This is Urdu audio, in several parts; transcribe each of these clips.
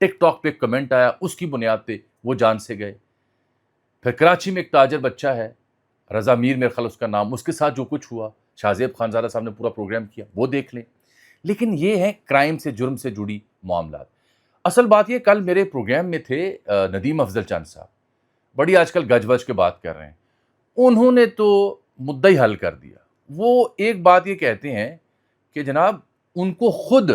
ٹک ٹاک پہ کمنٹ آیا, اس کی بنیاد پہ وہ جان سے گئے. پھر کراچی میں ایک تاجر بچہ ہے, رضا میر میرے خیال اس کا نام, اس کے ساتھ جو کچھ ہوا, شاہزیب خانزادہ صاحب نے پورا پروگرام کیا, وہ دیکھ لیں. لیکن یہ ہے کرائم سے, جرم سے جڑی معاملات. اصل بات یہ, کل میرے پروگرام میں تھے ندیم افضل چاند صاحب, بڑی آج کل گج وج کے بات کر رہے ہیں. انہوں نے تو مدعا ہی حل کر دیا. وہ ایک بات یہ کہتے ہیں کہ جناب ان کو خود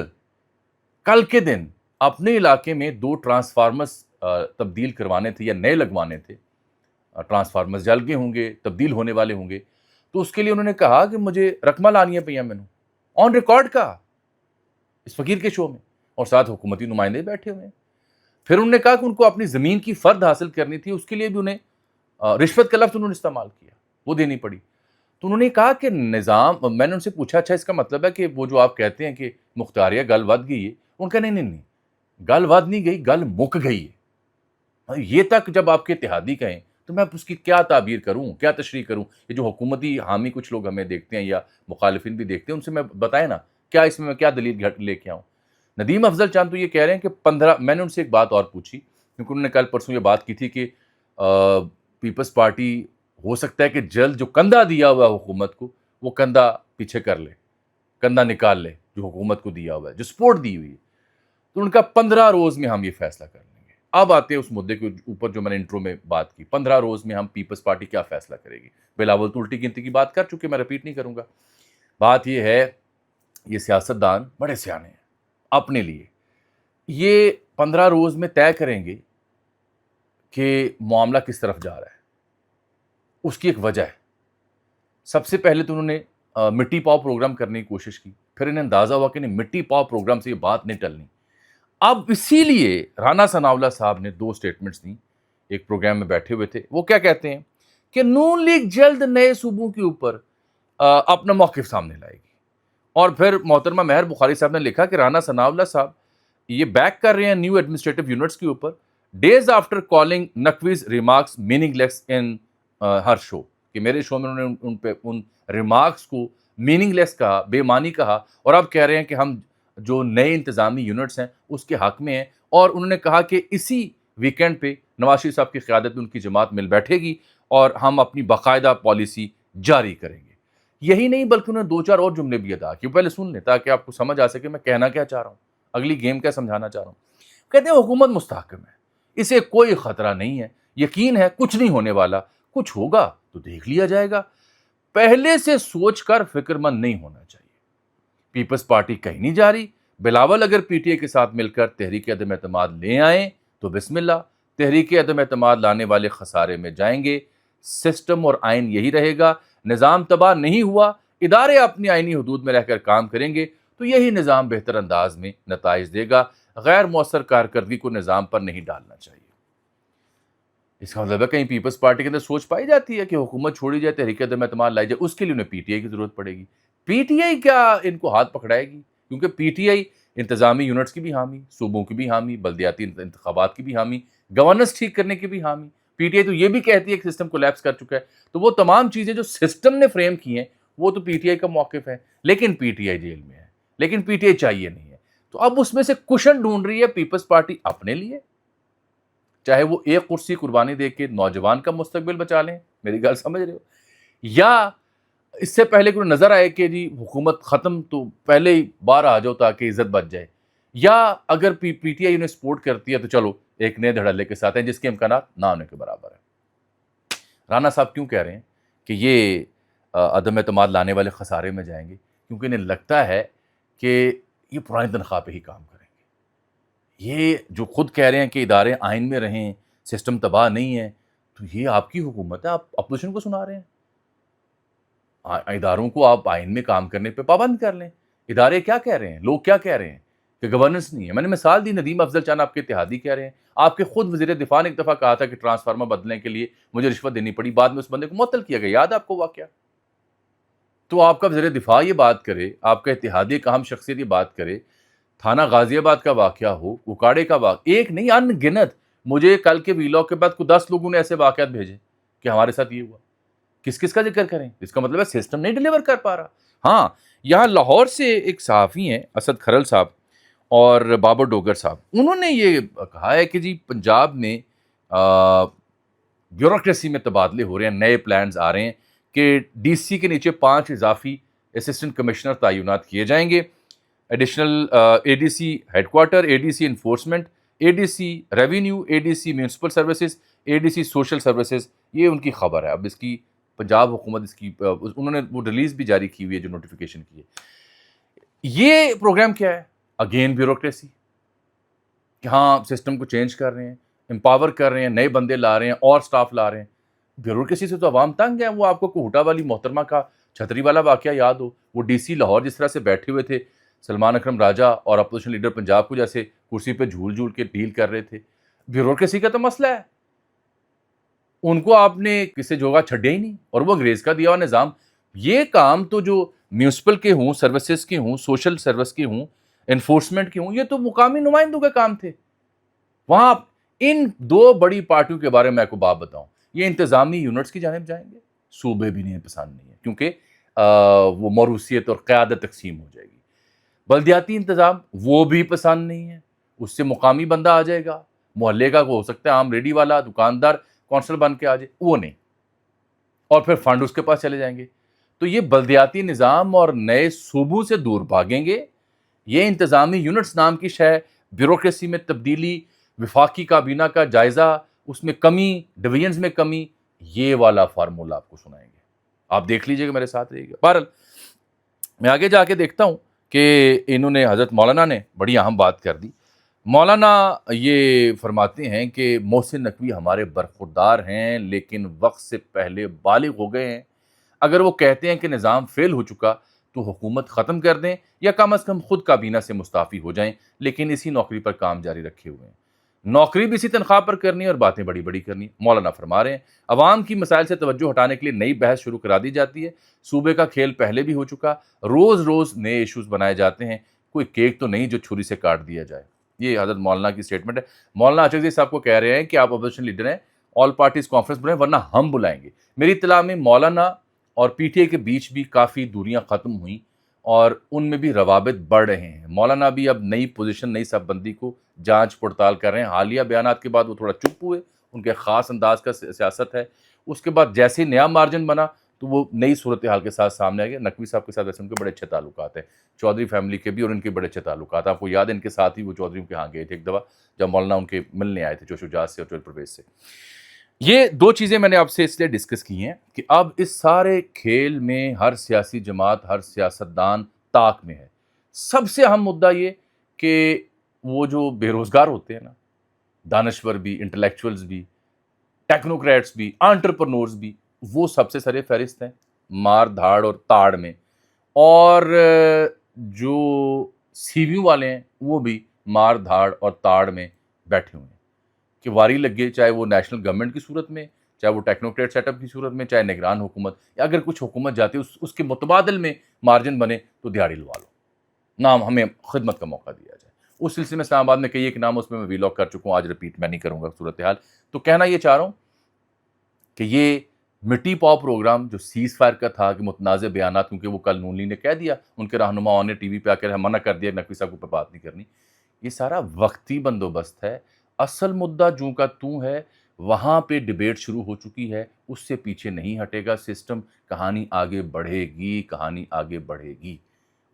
کل کے دن اپنے علاقے میں 2 ٹرانسفارمرز تبدیل کروانے تھے یا نئے لگوانے تھے. ٹرانسفارمرز جل گئے ہوں گے, تبدیل ہونے والے ہوں گے, تو اس کے لیے انہوں نے کہا کہ مجھے رقمہ لانی ہے پیا, میں نے آن ریکارڈ کہا اس فقیر کے شو میں, اور ساتھ حکومتی نمائندے بیٹھے ہوئے ہیں. پھر انہوں نے کہا کہ ان کو اپنی زمین کی فرد حاصل کرنی تھی, اس کے لیے بھی انہیں رشوت کا لفظ انہوں نے استعمال کیا, وہ دینی پڑی. تو انہوں نے کہا کہ نظام, میں نے ان سے پوچھا اچھا اس کا مطلب ہے کہ وہ جو آپ کہتے ہیں کہ مختاریہ گل ود گئی ہے, ان کا نہیں, گل ود نہیں گئی, گل مک گئی ہے. یہ تک جب آپ کے اتحادی کہیں تو میں اس کی کیا تعبیر کروں, کیا تشریح کروں. یہ جو حکومتی حامی کچھ لوگ ہمیں دیکھتے ہیں یا مخالفین بھی دیکھتے ہیں, ان سے میں بتائیں نا کیا اس میں کیا دلیل لے کے آؤں. ندیم افضل چاند تو یہ کہہ رہے ہیں کہ 15, میں نے ان سے ایک بات اور پوچھی, کیونکہ انہوں نے کل پرسوں یہ بات کی تھی کہ پیپلز پارٹی ہو سکتا ہے کہ جلد جو کندھا دیا ہوا ہے حکومت کو, وہ کندھا پیچھے کر لے, کندھا نکال لے جو حکومت کو دیا ہوا ہے, جو سپورٹ دی ہوئی ہے. تو ان کا 15 روز میں ہم یہ فیصلہ کر لیں گے. اب آتے ہیں اس مدعے کے اوپر جو میں نے انٹرو میں بات کی, 15 روز میں ہم پیپلز پارٹی کیا فیصلہ کرے گی. بلاول تو الٹی گنتی کی بات کر چکے, میں رپیٹ نہیں کروں گا. بات یہ ہے, یہ سیاستدان بڑے سیانے ہیں اپنے لیے. یہ 15 روز میں طے کریں گے کہ معاملہ کس طرف جا رہا ہے. اس کی ایک وجہ ہے. سب سے پہلے تو انہوں نے مٹی پاؤ پروگرام کرنے کی کوشش کی, پھر انہیں اندازہ ہوا کہ نہیں, مٹی پاؤ پروگرام سے یہ بات نہیں ٹلنی. اب اسی لیے رانا ثناءاللہ صاحب نے 2 اسٹیٹمنٹس دیں, ایک پروگرام میں بیٹھے ہوئے تھے. وہ کیا کہتے ہیں کہ نون لیگ جلد نئے صوبوں کے اوپر اپنا موقف سامنے لائے گی. اور پھر محترمہ مہر بخاری صاحب نے لکھا کہ رانا ثناءاللہ صاحب یہ بیک کر رہے ہیں نیو ایڈمنسٹریٹو یونٹس کے اوپر, days after calling Naqvi's remarks meaningless in her show, کہ میرے شو میں انہوں نے ان ریمارکس کو میننگ لیس کہا, بے معنی کہا, اور اب کہہ رہے ہیں کہ ہم جو نئے انتظامی یونٹس ہیں اس کے حق میں ہیں. اور انہوں نے کہا کہ اسی ویکینڈ پہ نواز شریف صاحب کی قیادت میں ان کی جماعت مل بیٹھے گی اور ہم اپنی باقاعدہ پالیسی جاری کریں گے. یہی نہیں بلکہ انہوں نے 2-4 اور جملے بھی ادا کیے, پہلے سن لیں تاکہ آپ کو سمجھ آ سکے میں کہنا کیا چاہ رہا ہوں, اگلی گیم کیا سمجھانا چاہ رہا ہوں. کہتے ہیں حکومت مستحکم ہے, اسے کوئی خطرہ نہیں ہے, یقین ہے کچھ نہیں ہونے والا, کچھ ہوگا تو دیکھ لیا جائے گا, پہلے سے سوچ کر فکر مند نہیں ہونا چاہیے. پیپلز پارٹی کہیں نہیں جا رہی. بلاول اگر پی ٹی آئی کے ساتھ مل کر تحریک عدم اعتماد لے آئیں تو بسم اللہ, تحریک عدم اعتماد لانے والے خسارے میں جائیں گے. سسٹم اور آئین یہی رہے گا, نظام تباہ نہیں ہوا, ادارے اپنی آئینی حدود میں رہ کر کام کریں گے تو یہی نظام بہتر انداز میں نتائج دے گا. غیر مؤثر کارکردگی کو نظام پر نہیں ڈالنا چاہیے. اس کا مطلب ہے کہیں پیپلز پارٹی کے اندر سوچ پائی جاتی ہے کہ حکومت چھوڑی جائے, تحریک عدم اعتماد لائی جائے, اس کے لیے انہیں پی ٹی آئی کی ضرورت پڑے گی. پی ٹی آئی کیا ان کو ہاتھ پکڑائے گی, کیونکہ پی ٹی آئی انتظامی یونٹس کی بھی حامی, صوبوں کی بھی حامی, بلدیاتی انتخابات کی بھی حامی, گورننس ٹھیک کرنے کی بھی حامی. پی ٹی آئی تو یہ بھی کہتی ہے کہ سسٹم کولیپس کر چکا ہے, تو وہ تمام چیزیں جو سسٹم نے فریم کی ہیں وہ تو پی ٹی آئی کا موقف ہے, لیکن پی ٹی آئی جیل میں ہے, لیکن پی ٹی آئی چاہیے نہیں ہے. تو اب اس میں سے کشن ڈھونڈ رہی ہے پیپلز پارٹی اپنے لیے, چاہے وہ ایک کرسی قربانی دے کے نوجوان کا مستقبل بچا لیں, میری گل سمجھ رہے ہو, یا اس سے پہلے کوئی نظر آئے کہ جی حکومت ختم تو پہلے ہی باہر آ جاؤ تاکہ عزت بچ جائے, یا اگر پی ٹی آئی انہیں سپورٹ کرتی ہے تو چلو ایک نئے دھڑلے کے ساتھ ہیں جس کے امکانات نہ ہونے کے برابر ہیں. رانا صاحب کیوں کہہ رہے ہیں کہ یہ عدم اعتماد لانے والے خسارے میں جائیں گے, کیونکہ انہیں لگتا ہے کہ یہ پرانی تنخواہ پہ ہی کام کریں گے. یہ جو خود کہہ رہے ہیں کہ ادارے آئین میں رہیں, سسٹم تباہ نہیں ہے, تو یہ آپ کی حکومت ہے, آپ اپوزیشن کو سنا رہے ہیں. اداروں کو آپ آئین میں کام کرنے پہ پابند کر لیں. ادارے کیا کہہ رہے ہیں, لوگ کیا کہہ رہے ہیں کہ گورننس نہیں ہے. میں نے مثال دی, ندیم افضل چاند آپ کے اتحادی کہہ رہے ہیں. آپ کے خود وزیر دفاع نے ایک دفعہ کہا تھا کہ ٹرانسفارمر بدلنے کے لیے مجھے رشوت دینی پڑی, بعد میں اس بندے کو معطل کیا گیا, یاد ہے آپ کو واقعہ. تو آپ کا وزیر دفاع یہ بات کرے, آپ کا اتحادی ایک اہم شخصیت یہ بات کرے, تھانہ غازی آباد کا واقعہ ہو, اکاڑے کا واقعہ, ایک نہیں ان گنت. مجھے کل کے ویلاگ کے بعد 10 لوگوں نے ایسے واقعات بھیجے کہ ہمارے ساتھ یہ ہوا. کس کس کا ذکر کریں, اس کا مطلب ہے سسٹم نہیں ڈیلیور کر پا رہا. ہاں, یہاں لاہور سے ایک صحافی ہیں اسد کھرل صاحب, اور بابر ڈوگر صاحب، انہوں نے یہ کہا ہے کہ جی پنجاب میں بیوروکریسی میں تبادلے ہو رہے ہیں، نئے پلانز آ رہے ہیں کہ ڈی سی کے نیچے 5 اضافی اسسٹنٹ کمشنر تعینات کیے جائیں گے، ایڈیشنل اے ڈی سی ہیڈ کوارٹر، اے ڈی سی انفورسمنٹ، اے ڈی سی ریونیو، اے ڈی سی میونسپل سروسز، اے ڈی سی سوشل سروسز. یہ ان کی خبر ہے. اب اس کی پنجاب حکومت اس کی انہوں نے وہ ریلیز بھی جاری کی ہوئی ہے جو نوٹیفیکیشن کی ہے. یہ پروگرام کیا ہے؟ اگین بیوروکریسی کہ ہاں سسٹم کو چینج کر رہے ہیں، امپاور کر رہے ہیں، نئے بندے لا رہے ہیں اور سٹاف لا رہے ہیں. بیوروکریسی سے تو عوام تنگ ہے. وہ آپ کو کوہٹا والی محترمہ کا چھتری والا واقعہ یاد ہو، وہ ڈی سی لاہور جس طرح سے بیٹھے ہوئے تھے سلمان اکرم راجہ اور اپوزیشن لیڈر پنجاب کو جیسے کرسی پہ جھول جھول کے ڈیل کر رہے تھے. بیوروکریسی کا تو مسئلہ ہے. ان کو آپ نے کسی جگہ چھڈیا ہی نہیں اور وہ انگریز کا دیا ہوا نظام. یہ کام تو جو میونسپل کے ہوں، سروسز کے ہوں، سوشل سروس کے ہوں، انفورسمنٹ کے ہوں، یہ تو مقامی نمائندوں کے کام تھے. وہاں ان 2 بڑی پارٹیوں کے بارے میں آپ کو بات بتاؤں، یہ انتظامی یونٹس کی جانب جائیں گے، صوبے بھی نہیں پسند نہیں ہے کیونکہ وہ موروثیت اور قیادت تقسیم ہو جائے گی. بلدیاتی انتظام وہ بھی پسند نہیں ہے، اس سے مقامی بندہ آ جائے گا، محلے کا ہو سکتا ہے عام ریڈی والا دکاندار کونسل بن کے آ جائے، وہ نہیں، اور پھر فنڈ اس کے پاس چلے جائیں گے. تو یہ بلدیاتی نظام اور نئے صوبوں سے دور بھاگیں گے. یہ انتظامی یونٹس نام کی شے، بیوروکریسی میں تبدیلی، وفاقی کابینہ کا جائزہ، اس میں کمی، ڈویژنز میں کمی، یہ والا فارمولہ آپ کو سنائیں گے. آپ دیکھ لیجئے گا، میرے ساتھ رہیے گا. بہرحال میں آگے جا کے دیکھتا ہوں کہ انہوں نے حضرت مولانا نے بڑی اہم بات کر دی. مولانا یہ فرماتے ہیں کہ محسن نقوی ہمارے برخوردار ہیں لیکن وقت سے پہلے بالغ ہو گئے ہیں. اگر وہ کہتے ہیں کہ نظام فیل ہو چکا تو حکومت ختم کر دیں یا کم از کم خود کابینہ سے مستعفی ہو جائیں، لیکن اسی نوکری پر کام جاری رکھے ہوئے ہیں. نوکری بھی اسی تنخواہ پر کرنی ہے اور باتیں بڑی بڑی کرنی. مولانا فرما رہے ہیں عوام کی مسائل سے توجہ ہٹانے کے لیے نئی بحث شروع کرا دی جاتی ہے. صوبے کا کھیل پہلے بھی ہو چکا، روز روز نئے ایشوز بنائے جاتے ہیں. کوئی کیک تو نہیں جو چھری سے کاٹ دیا جائے. یہ حضرت مولانا کی سٹیٹمنٹ ہے. مولانا اچکزئی صاحب کو کہہ رہے ہیں کہ آپ اپوزیشن لیڈر ہیں، آل پارٹیز کانفرنس بنائیں ورنہ ہم بلائیں گے. میری اطلاع میں مولانا اور پی ٹی آئی کے بیچ بھی کافی دوریاں ختم ہوئیں اور ان میں بھی روابط بڑھ رہے ہیں. مولانا بھی اب نئی پوزیشن، نئی صف بندی کو جانچ پڑتال کر رہے ہیں. حالیہ بیانات کے بعد وہ تھوڑا چپ ہوئے، ان کے خاص انداز کا سیاست ہے. اس کے بعد جیسے نیا مارجن بنا تو وہ نئی صورتحال کے ساتھ سامنے آئے گا. نقوی صاحب کے ساتھ ویسے ان کے بڑے اچھے تعلقات ہیں، چودھری فیملی کے بھی اور ان کے بڑے اچھے تعلقات. آپ کو یاد ہے ان کے ساتھ ہی وہ چودھریوں کے ہاں گئے تھے ایک دفعہ جب مولانا ان کے ملنے آئے تھے جوش وجاز سے اور چودھری پرویز سے. یہ 2 چیزیں میں نے آپ سے اس لیے ڈسکس کی ہیں کہ اب اس سارے کھیل میں ہر سیاسی جماعت، ہر سیاستدان طاق میں ہے. سب سے اہم مدعا یہ کہ وہ جو بے روزگار ہوتے ہیں نا، دانشور بھی، انٹلیکچوئلز بھی، ٹیکنوکریٹس بھی، انٹرپرنورز بھی، وہ سب سے سرے فہرست ہیں مار دھاڑ اور تاڑ میں. اور جو سیویوں والے ہیں وہ بھی مار دھاڑ اور تاڑ میں بیٹھے ہوئے ہیں کہ واری لگے، چاہے وہ نیشنل گورنمنٹ کی صورت میں، چاہے وہ ٹیکنوکریٹ سیٹ اپ کی صورت میں، چاہے نگران حکومت، یا اگر کچھ حکومت جاتی ہے اس کے متبادل میں مارجن بنے تو دیہڑی لوا لو، نام ہمیں خدمت کا موقع دیا جائے. اس سلسلے میں اسلام آباد میں کئی ایک نام اس میں ویلاگ کر چکا ہوں، آج رپیٹ میں نہیں کروں گا صورتحال. تو کہنا یہ چاہ رہا ہوں کہ یہ مٹی پاؤ پروگرام جو سیز فائر کا تھا کہ متنازع بیانات، کیونکہ وہ کل نون لیگ نے کہہ دیا، ان کے رہنماؤں نے ٹی وی پہ آ کر منع کر دیا نقوی صاحب کو بات نہیں کرنی، یہ سارا وقتی بندوبست ہے. اصل مدعا جو کا توں ہے وہاں پہ ڈیبیٹ شروع ہو چکی ہے، اس سے پیچھے نہیں ہٹے گا سسٹم. کہانی آگے بڑھے گی، کہانی آگے بڑھے گی.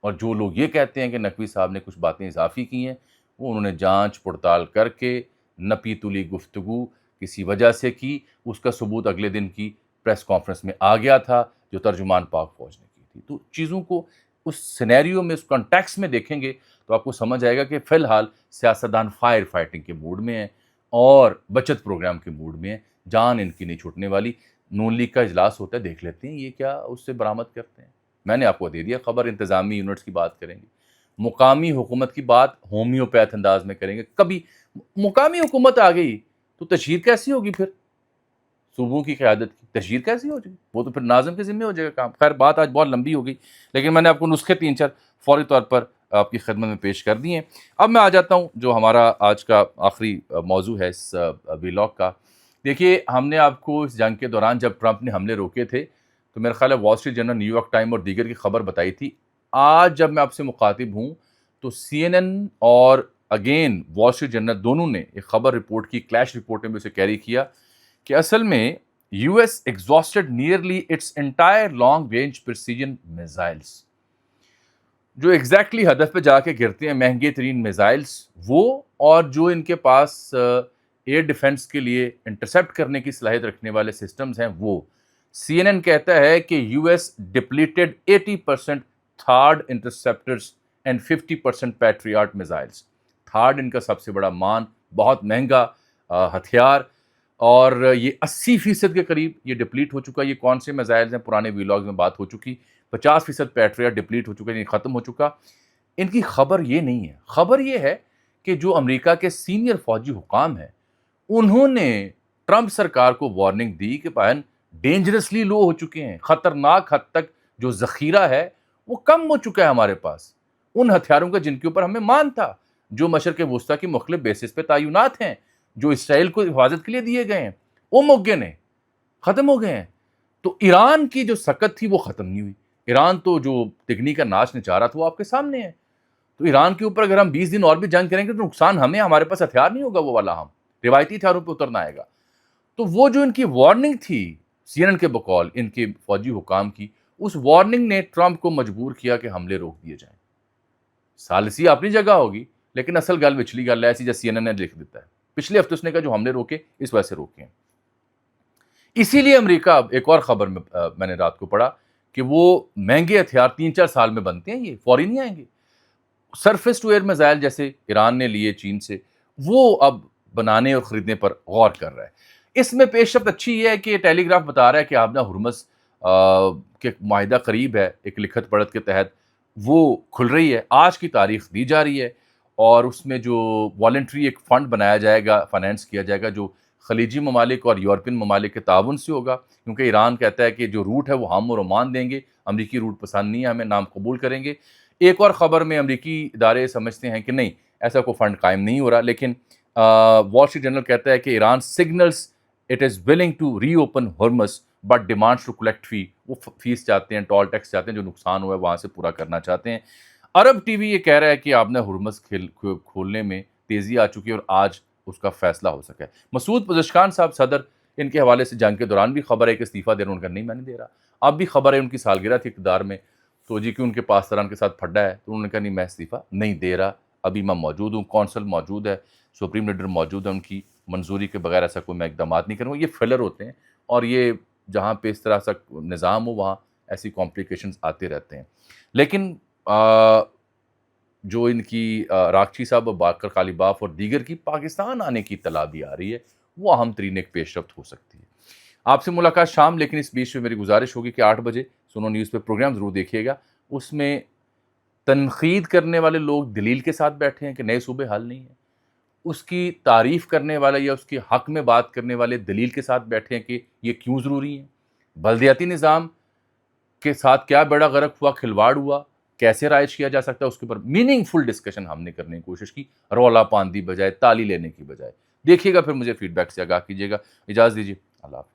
اور جو لوگ یہ کہتے ہیں کہ نقوی صاحب نے کچھ باتیں اضافی کی ہیں، وہ انہوں نے جانچ پڑتال کر کے نپی تلی گفتگو کسی وجہ سے کی، اس کا ثبوت اگلے دن کی پریس کانفرنس میں آ گیا تھا جو ترجمان پاک فوج نے کی تھی. تو چیزوں کو اس سینیریو میں، اس کانٹیکس میں دیکھیں گے تو آپ کو سمجھ آئے گا کہ فی الحال سیاستدان فائر فائٹنگ کے موڈ میں ہیں اور بچت پروگرام کے موڈ میں ہیں. جان ان کی نہیں چھوٹنے والی. نون لیگ کا اجلاس ہوتا ہے، دیکھ لیتے ہیں یہ کیا اس سے برآمد کرتے ہیں. میں نے آپ کو دے دیا خبر، انتظامی یونٹس کی بات کریں گے، مقامی حکومت کی بات ہومیوپیتھ انداز میں کریں گے. کبھی مقامی حکومت آ گئی تو تشہیر کیسی ہوگی؟ پھر صوبوں کی قیادت کی تشہیر کیسی ہو جائے؟ وہ تو پھر ناظم کے ذمہ ہو جائے گا کام. خیر بات آج بہت لمبی ہو گئی، لیکن میں نے آپ کو نسخے 3-4 فوری طور پر آپ کی خدمت میں پیش کر دی ہیں. اب میں آ جاتا ہوں جو ہمارا آج کا آخری موضوع ہے اس ویلاگ کا. دیکھیے، ہم نے آپ کو اس جنگ کے دوران جب ٹرمپ نے حملے روکے تھے تو میرا خیال ہے Wall Street Journal, New York Time اور دیگر کی خبر بتائی تھی. آج جب میں آپ سے مخاطب ہوں تو CNN اور اگین وال اسٹریٹ جرنل دونوں نے ایک خبر رپورٹ کی, کلیش رپورٹ میں بھی اسے کیری کیا کہ اصل میں US exhausted nearly its entire long range precision missiles, جو ایگزیکٹلی ہدف پہ جا کے گرتے ہیں مہنگے ترین میزائلس وہ, اور جو ان کے پاس ایئر ڈیفنس کے لیے انٹرسیپٹ کرنے کی صلاحیت رکھنے والے سسٹمز ہیں وہ. CNN کہتا ہے کہ US depleted 80% THAAD interceptors and 50% Patriot missiles. THAAD ان کا سب سے بڑا مان, بہت مہنگا ہتھیار, اور یہ 80% کے قریب یہ ڈپلیٹ ہو چکا. یہ کون سے میزائلز ہیں, پرانے ویلاگز میں بات ہو چکی. 50% پیٹریاٹ ڈپلیٹ ہو چکا, یعنی ختم ہو چکا. ان کی خبر یہ نہیں ہے, خبر یہ ہے کہ جو امریکہ کے سینئر فوجی حکام ہیں انہوں نے ٹرمپ سرکار کو وارننگ دی کہ بہن ڈینجرسلی لو ہو چکے ہیں, خطرناک حد تک جو ذخیرہ ہے وہ کم ہو چکا ہے ہمارے پاس ان ہتھیاروں کا جن کے اوپر ہمیں مان تھا, جو مشرق وسطیٰ کی مختلف بیسز پہ تعینات ہیں, جو اسرائیل کو حفاظت کے لیے دیے گئے ہیں, وہ مک گئے ہیں, ختم ہو گئے ہیں. تو ایران کی جو سکت تھی وہ ختم نہیں ہوئی. ایران تو جو تکنی کا ناچ نچا رہا تھا وہ آپ کے سامنے ہے. تو ایران کے اوپر اگر ہم 20 دن اور بھی جنگ کریں گے تو نقصان ہمیں, ہمارے پاس ہتھیار نہیں ہوگا وہ والا, ہم روایتی ہتھیاروں پہ اترنا آئے گا. تو وہ جو ان کی وارننگ تھی CNN کے بقول ان کے فوجی حکام کی, اس وارننگ نے ٹرمپ کو مجبور کیا کہ حملے روک دیے جائیں. سالسی اپنی جگہ ہوگی لیکن اصل گل پچھلی گل ہے ایسی جیسے CNN نے لکھ دیتا ہے. پچھلے ہفتے اس نے کہا جو حملے روکے اس وجہ سے روکے ہیں. اسی لیے امریکہ, ایک اور خبر میں نے رات کو پڑھا کہ وہ مہنگے ہتھیار 3-4 سال میں بنتے ہیں, یہ فوری نہیں آئیں گے. سرفیس ٹو ایئر میزائل جیسے ایران نے لیے چین سے, وہ اب بنانے اور خریدنے پر غور کر رہا ہے. اس میں پیش رفت اچھی یہ ہے کہ ٹیلی گراف بتا رہا ہے کہ آبنہ ہرمز کے معاہدہ قریب ہے, ایک لکھت پڑھت کے تحت وہ کھل رہی ہے, آج کی تاریخ دی جا رہی ہے, اور اس میں جو والنٹری ایک فنڈ بنایا جائے گا, فائنینس کیا جائے گا, جو خلیجی ممالک اور یورپین ممالک کے تعاون سے ہوگا, کیونکہ ایران کہتا ہے کہ جو روٹ ہے وہ ہم اور عمان دیں گے, امریکی روٹ پسند نہیں ہے ہمیں, نام قبول کریں گے. ایک اور خبر میں امریکی ادارے سمجھتے ہیں کہ نہیں ایسا کوئی فنڈ قائم نہیں ہو رہا, لیکن وال اسٹریٹ جرنل کہتا ہے کہ Iran signals it is willing to reopen Hormuz but demands to collect fee, وہ فیس چاہتے ہیں, ٹول ٹیکس چاہتے ہیں, جو نقصان ہوا ہے وہاں سے پورا کرنا چاہتے ہیں. عرب ٹی وی یہ کہہ رہا ہے کہ آبنہ ہرمز کھولنے میں تیزی آ چکی ہے اور آج اس کا فیصلہ ہو سکا ہے. مسعود پزشکان صاحب صدر, ان کے حوالے سے جنگ کے دوران بھی خبر ہے کہ استعفیٰ دے رہے ہیں, ان کا نہیں میں نہیں دے رہا. اب بھی خبر ہے ان کی سالگرہ تھی اقتدار میں, تو جی کہ ان کے پاسداران کے ساتھ پھڈا ہے, تو انہوں نے کہا نہیں میں استعفیٰ نہیں دے رہا, ابھی میں موجود ہوں, کونسل موجود ہے, سپریم لیڈر موجود ہے, ان کی منظوری کے بغیر ایسا کوئی میں اقدامات نہیں کروں گا. یہ فلر ہوتے ہیں, اور یہ جہاں پہ اس طرح سا نظام ہو وہاں ایسی کمپلیکیشنز آتے رہتے ہیں. لیکن جو ان کی راکچی صاحب اور باقر قالیباف اور دیگر کی پاکستان آنے کی اطلاع بھی آ رہی ہے, وہ اہم ترین ایک پیش رفت ہو سکتی ہے. آپ سے ملاقات شام, لیکن اس بیچ میں میری گزارش ہوگی کہ 8 بجے سنو نیوز پہ پروگرام ضرور دیکھیے گا. اس میں تنقید کرنے والے لوگ دلیل کے ساتھ بیٹھے ہیں کہ نئے صوبے حل نہیں ہیں, اس کی تعریف کرنے والے یا اس کے حق میں بات کرنے والے دلیل کے ساتھ بیٹھے ہیں کہ یہ کیوں ضروری ہیں, بلدیاتی نظام کے ساتھ کیا بیڑا غرق ہوا, کھلواڑ ہوا, کیسے رائج کیا جا سکتا ہے, اس کے اوپر میننگ فل ڈسکشن ہم نے کرنے کی کوشش کی, رولا پاندی بجائے, تالی لینے کی بجائے. دیکھیے گا, پھر مجھے فیڈ بیک سے آگاہ کیجیے گا. اجازت دیجیے, اللہ حافظ.